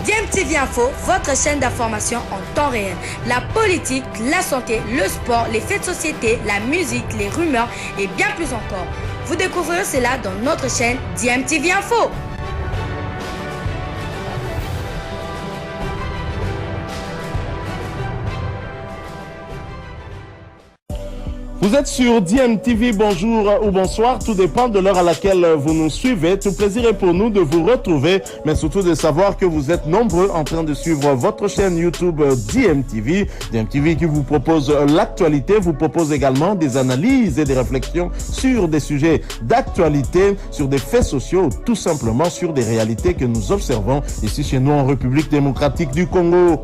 DMTV Info, votre chaîne d'information en temps réel. La politique, la santé, le sport, les faits de société, la musique, les rumeurs et bien plus encore. Vous découvrirez cela dans notre chaîne DMTV Info. Vous êtes sur DMTV, bonjour ou bonsoir, tout dépend de l'heure à laquelle vous nous suivez. Tout plaisir est pour nous de vous retrouver, mais surtout de savoir que vous êtes nombreux en train de suivre votre chaîne YouTube DMTV. DMTV qui vous propose l'actualité, vous propose également des analyses et des réflexions sur des sujets d'actualité, sur des faits sociaux, tout simplement sur des réalités que nous observons ici chez nous en République démocratique du Congo.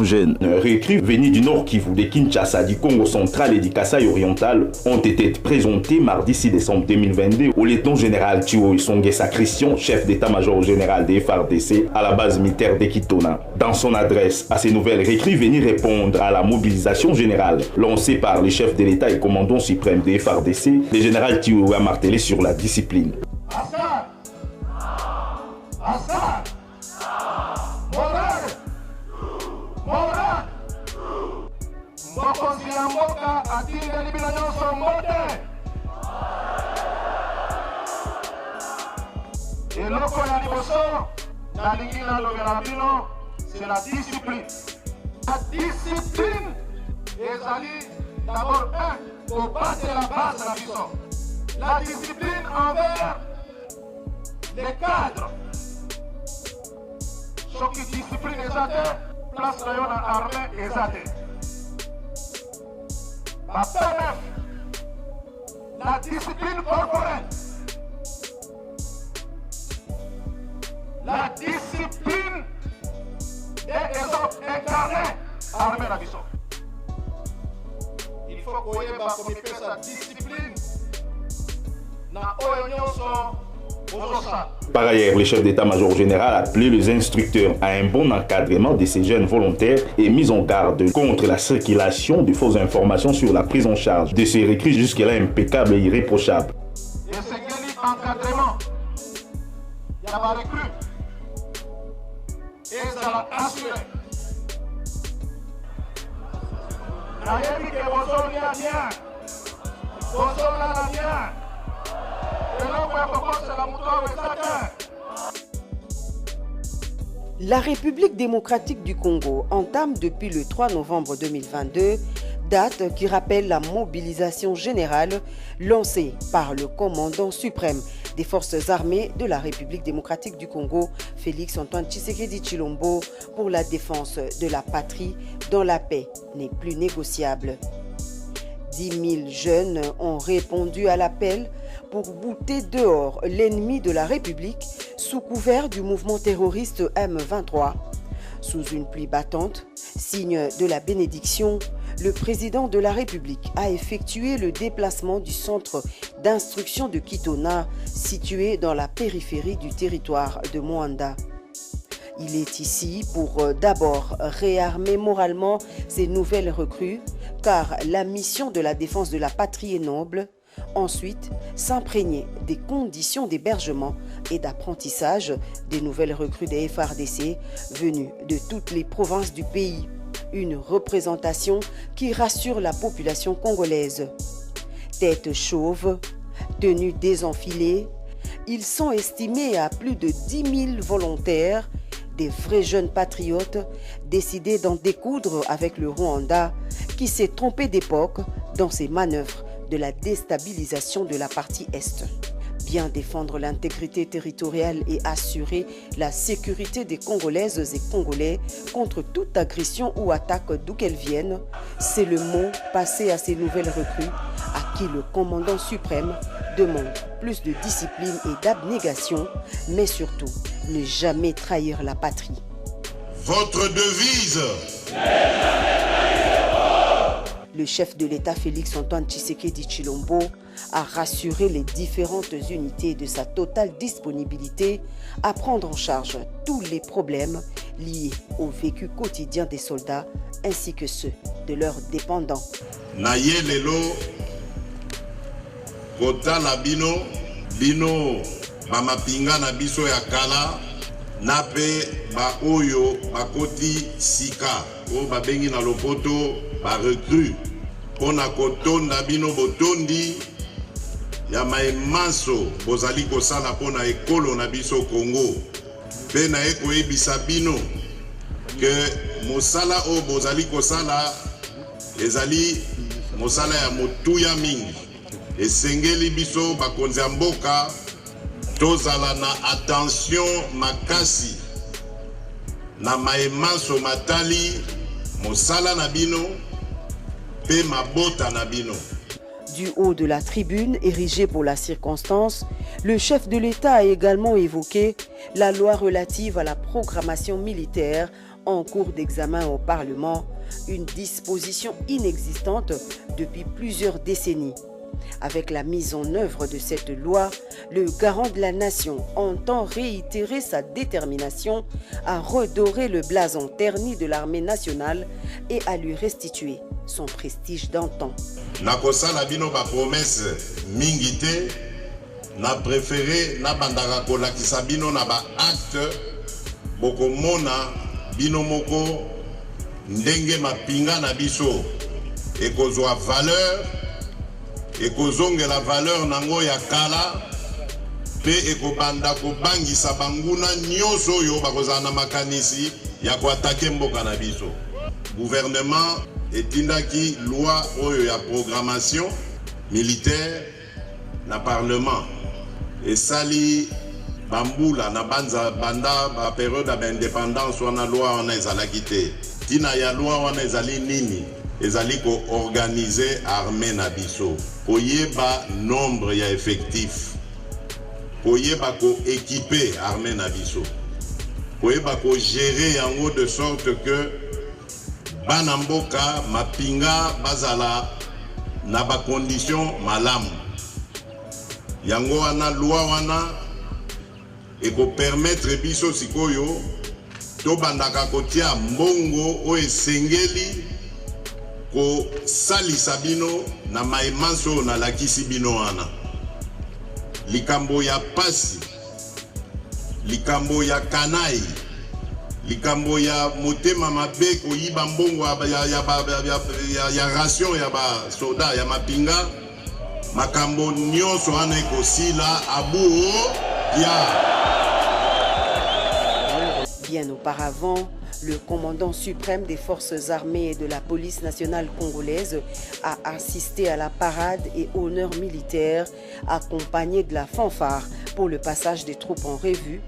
Jeunes recrues venus du Nord Kivu, de Kinshasa, du Congo central et du Kasaï oriental ont été présentés mardi 6 décembre 2022 au lieutenant général Chiwo Isongesa Christian, chef d'état-major général des FARDC à la base militaire de Kitona. Dans son adresse à ces nouvelles recrues venus répondre à la mobilisation générale lancée par le chef de l'État et commandant suprême des FARDC, le général Chiwo a martelé sur la discipline. Et c'est la discipline. La discipline est d'abord pour battre la base de la mission. La discipline envers les cadres. Ce qui discipline les athées, place la armée et les athées. La discipline corporelle. La discipline des hommes incarnés armés la mission. Il faut qu'on ait sa discipline. Par ailleurs, le chef d'état-major général a appelé les instructeurs à un bon encadrement de ces jeunes volontaires et mis en garde contre la circulation de fausses informations sur la prise en charge de ces recrues jusque-là impeccables et irréprochables. Et c'est quel encadrement? Il y a pas recrues. Et ça l'a assuré. La République démocratique du Congo entame depuis le 3 novembre 2022, date qui rappelle la mobilisation générale lancée par le commandant suprême des forces armées de la République démocratique du Congo, Félix Antoine Tshisekedi Tshilombo, pour la défense de la patrie dont la paix n'est plus négociable. 10 000 jeunes ont répondu à l'appel pour bouter dehors l'ennemi de la République sous couvert du mouvement terroriste M23. Sous une pluie battante, signe de la bénédiction, le président de la République a effectué le déplacement du centre d'instruction de Kitona, situé dans la périphérie du territoire de Moanda. Il est ici pour d'abord réarmer moralement ces nouvelles recrues, car la mission de la défense de la patrie est noble. Ensuite, s'imprégner des conditions d'hébergement et d'apprentissage des nouvelles recrues des FARDC venues de toutes les provinces du pays. Une représentation qui rassure la population congolaise. Tête chauve, tenues désenfilées, ils sont estimés à plus de 10 000 volontaires, des vrais jeunes patriotes décidés d'en découdre avec le Rwanda qui s'est trompé d'époque dans ses manœuvres de la déstabilisation de la partie Est. vient défendre l'intégrité territoriale et assurer la sécurité des Congolaises et Congolais contre toute agression ou attaque d'où qu'elle vienne. C'est le mot passé à ces nouvelles recrues à qui le commandant suprême demande plus de discipline et d'abnégation, mais surtout ne jamais trahir la patrie. Votre devise. Le chef de l'État Félix Antoine Tshisekedi Tshilombo a rassuré les différentes unités de sa totale disponibilité à prendre en charge tous les problèmes liés au vécu quotidien des soldats ainsi que ceux de leurs dépendants. Naye lelo kota na bino bamapinga na biso ya kala na pe ba oyo bakoti sika o babengi na lopoto ba recrue pona kotonda bino botondi ya maemanso bozali kosala pona ekolo na biso Congo pe na ekoyebisa bino ke mosala o bozali kosala ezali mosala ya motuya mingi esengeli biso bakonzi ya mboka tozala na attention makasi na maemanso matali mosala na bino pe mabota na bino. Du haut de la tribune érigée pour la circonstance, le chef de l'État a également évoqué la loi relative à la programmation militaire en cours d'examen au Parlement, une disposition inexistante depuis plusieurs décennies. Avec la mise en œuvre de cette loi, le garant de la nation entend réitérer sa détermination à redorer le blason terni de l'armée nationale et à lui restituer son prestige d'antan. Nakosala bino ba promesse mingi te, na préféré na bandaka kolakisa bino na ba acte bokomona bino moko ndenge mapinga na biso ekozwa valeur ekozonge la valeur nango ya kala pe ekobanda kobangisa banguna nyonso oyo bakozala na makanisi ya koatake mboka na biso. Gouvernement etindaki loi oyo ya programmation militaire na parlement esali bambula na banda ba période ya indépendance wana loi wana ezalaki te. Tina ya loi wana ezali nini? Ezali ko organiser armée na biso, koyeba nombre ya effectif, koyeba ko équiper armée na biso, koyeba ko gérer yango de sorte que bana mboka mapinga bazala na ba condition malamu. Yango wana loi wana eko permettre biso sikoyo to bandaka kotia mbongo o esengeli ko salisa bino na maemanso na lakisi bino wana. Likambo ya pasi, likambo ya kanai, likambo ya motema mabe koyiba mbongo ya ration ya ba soda ya mapinga, makambo nyonso wana ekosila abu ya. Bien auparavant, le commandant suprême des forces armées et de la police nationale congolaise a assisté à la parade et honneur militaire accompagné de la fanfare pour le passage des troupes en revue,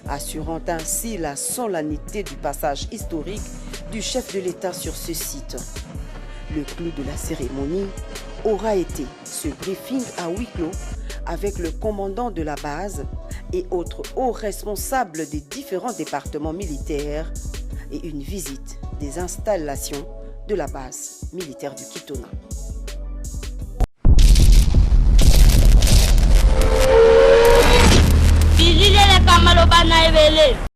assurant ainsi la solennité du passage historique du chef de l'État sur ce site. Le clou de la cérémonie aura été ce briefing à huis clos avec le commandant de la base et autres hauts responsables des différents départements militaires et une visite des installations de la base militaire du Kitona.